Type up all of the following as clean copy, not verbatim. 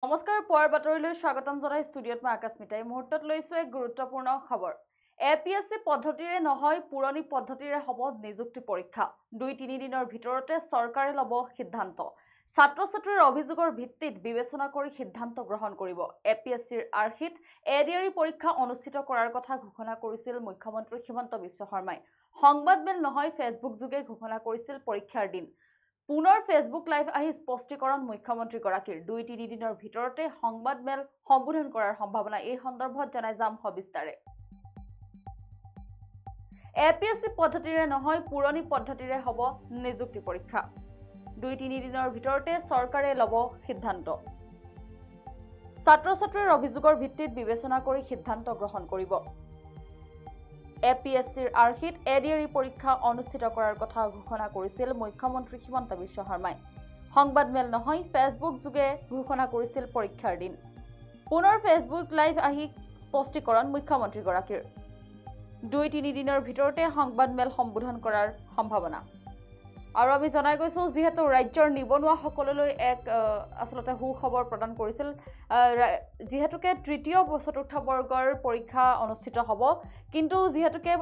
নমস্কাৰ পুৱাৰ বাতৰিলৈ স্বাগতম জনাই ষ্টুডিঅত মই আকাশমিতাই মুহূৰ্তত লৈছো এক গুৰুত্বপূৰ্ণ খবৰ এপিএসসি পদ্ধতিৰে নহয় পুৰণি পদ্ধতিৰে হ'ব নিযুক্তি পৰীক্ষা 2-3 দিনৰ ভিতৰতে চৰকাৰে ল'ব সিদ্ধান্ত ছাত্ৰ-ছাত্ৰীৰ অভিযোগৰ ভিত্তিত বিবেচনা কৰি সিদ্ধান্ত গ্ৰহণ কৰিব এপিএসসিৰ আৰ্হিত এডিআৰই পৰীক্ষা অনুষ্ঠিত কৰাৰ কথা ঘোষণা কৰিছিল মুখ্যমন্ত্ৰী হিমন্ত বিশ্ব শৰ্মাই সংবাদমেল নহয় ফেচবুক যোগে ঘোষণা কৰিছিল পৰীক্ষাৰ দিন পুনৰ ফেচবুক লাইভ আহি স্পষ্টীকৰণ মুখ্যমন্ত্ৰী গৰাকীৰ 2-3 দিনৰ ভিতৰতে সংবাদমেল সম্বোধন কৰাৰ সম্ভাৱনা এই সন্দৰ্ভত জনাই যাম সবিস্তাৰে এপিএসসি পদ্ধতিৰে নহয় পুৰণি পদ্ধতিৰে হ'ব নিযুক্তি পৰীক্ষা 2-3 দিনৰ ভিতৰতে চৰকাৰে ল'ব সিদ্ধান্ত ছাত্ৰ-ছাত্ৰীৰ অভিযোগৰ ভিত্তিত বিবেচনা কৰি সিদ্ধান্ত গ্ৰহণ কৰিব এপিএসসিৰ আৰ্হিত এডিআৰই পৰীক্ষা অনুষ্ঠিত কৰাৰ কথা ঘোষণা কৰিছিল মুখ্যমন্ত্ৰী হিমন্ত বিশ্ব শৰ্মাই সংবাদমেল নহয় ফেচবুক যোগে ঘোষণা কৰিছিল পৰীক্ষাৰ দিন পুনৰ ফেচবুক লাইভ আহি স্পষ্টীকৰণ মুখ্যমন্ত্ৰী গৰাকীৰ 2-3 দিনৰ ভিতৰতে সংবাদমেল সম্বোধন কৰাৰ সম্ভাৱনা আৰু আমি জনাই গৈছো যেহেতু ৰাজ্যৰ নিবনুৱা সকললৈ এক আসলতে সুখবৰ প্ৰদান কৰিছিল যেহেতুকে তৃতীয় চতুৰ্থ বৰ্গৰ পৰীক্ষা অনুষ্ঠিত হ'ব কিন্তু যেহেতুকে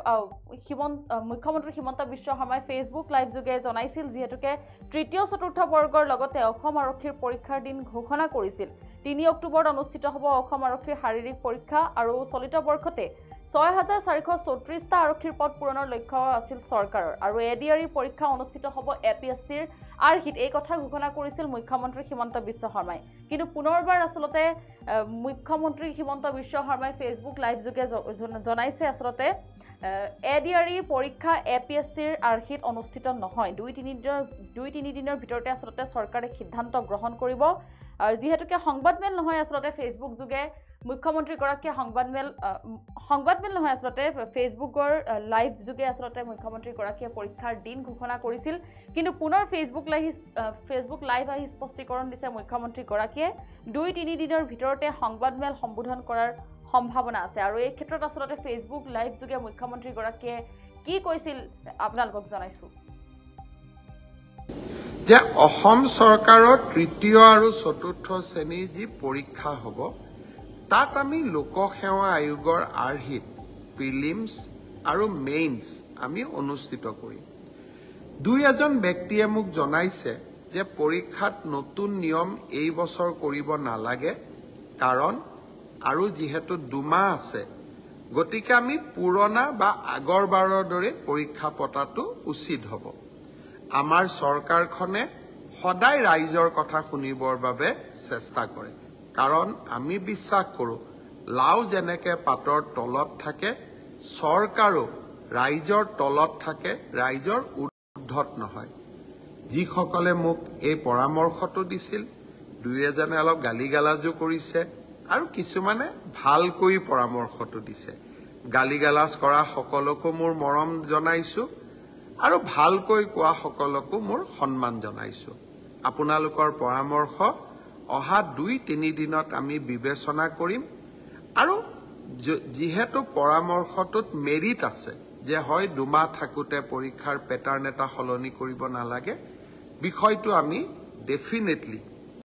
মুখ্যমন্ত্ৰী হিমন্ত বিশ্ব শৰ্মাই ফেচবুক লাইভ যোগে জনাইছিল যেহেতুকে তৃতীয় চতুৰ্থ বৰ্গৰ লগতে অসম আৰক্ষীৰ পৰীক্ষাৰ দিন ঘোষণা কৰিছিল 3 অক্টোবৰত অনুষ্ঠিত হ'ব অসম আৰক্ষীৰ শাৰীৰিক পৰীক্ষা আৰু চলিত বৰ্ষতে 6434টা আৰক্ষীৰ পদ পূৰণৰ লক্ষ্য আছিল চৰকাৰৰ আৰু এডিআৰই পৰীক্ষা অনুষ্ঠিত হ'ব এপিএসসিৰ আৰ্হিত এই কথা ঘোষণা কৰিছিল মুখ্যমন্ত্ৰী হিমন্ত বিশ্ব শৰ্মাই কিন্তু পুনৰবাৰ আসলতে মুখ্যমন্ত্ৰী হিমন্ত বিশ্ব শৰ্মাই ফেচবুক লাইভ যোগে জনাইছে আসলতে এডিআৰই পৰীক্ষা এপিএসসিৰ আৰ্হিত অনুষ্ঠিত নহয় 2-3 দিনৰ ভিতৰতে আসলতে চৰকাৰে সিদ্ধান্ত গ্ৰহণ কৰিব আৰু যেহেতুকে সংবাদমেল নহয় আসলতে ফেচবুক যোগে মুখ্যমন্ত্ৰী গৰাকীয়ে সংবাদমেল নহয় আসলতে ফেচবুকৰ লাইভ যোগে আসলতে মুখ্যমন্ত্ৰী গৰাকীয়ে পৰীক্ষাৰ দিন ঘোষণা কৰিছিল কিন্তু পুনৰ ফেচবুক লাইভ আহি স্পষ্টীকৰণ দিছে মুখ্যমন্ত্ৰী গৰাকীয়ে 2-3 দিনৰ ভিতৰতে সংবাদমেল সম্বোধন কৰাৰ সম্ভাৱনা আছে আৰু এই ক্ষেত্ৰত আসলতে ফেচবুক লাইভ যোগে মুখ্যমন্ত্ৰী গৰাকীয়ে কি কৈছিল আপোনালোকক জনাইছো যে অসম চৰকাৰৰ তৃতীয় আৰু চতুৰ্থ শ্ৰেণীৰ যি পৰীক্ষা হ'ব তাত আমি লোকসেৱা আয়োগৰ আৰ্হিত প্ৰিলিমছ আৰু মেইনছ আমি অনুষ্ঠিত কৰিম দুই-এজন ব্যক্তিয়ে মোক জনাইছে যে পৰীক্ষাত নতুন নিয়ম এই বছৰ কৰিব নালাগে কাৰণ আৰু যেহেতু 2 মাহ আছে গতিকে আমি পুৰণা বা আগৰবাৰৰ দৰে পৰীক্ষা পতাটো উচিত হ'ব আমাৰ চৰকাৰখনে সদায় ৰাইজৰ কথা শুনিবৰ বাবে চেষ্টা কৰে কাৰণ আমি বিশ্বাস কৰোঁ লাও যেনেকৈ পাতৰ তলত থাকে চৰকাৰো ৰাইজৰ তলত থাকে ৰাইজৰ ঊৰ্ধত নহয় যিসকলে মোক এই পৰামৰ্শটো দিছিল দুই-এজনে অলপ গালিগালাজো কৰিছে আৰু কিছুমানে ভালকৈ পৰামৰ্শটো দিছে গালিগালাজ কৰা সকলকো মোৰ মৰম জনাইছো আৰু ভালকৈ কোৱা সকলকো মোৰ সন্মান জনাইছো আপোনালোকৰ পৰামৰ্শ অহা 2-3 দিনত আমি বিবেচনা কৰিম আৰু যেহেতু পৰামৰ্শটোত মেৰিট আছে যে হয় 2 মাহ থাকোতে পৰীক্ষাৰ পেটাৰ্ন এটা সলনি কৰিব নালাগে বিষয়টো আমি ডেফিনেটলি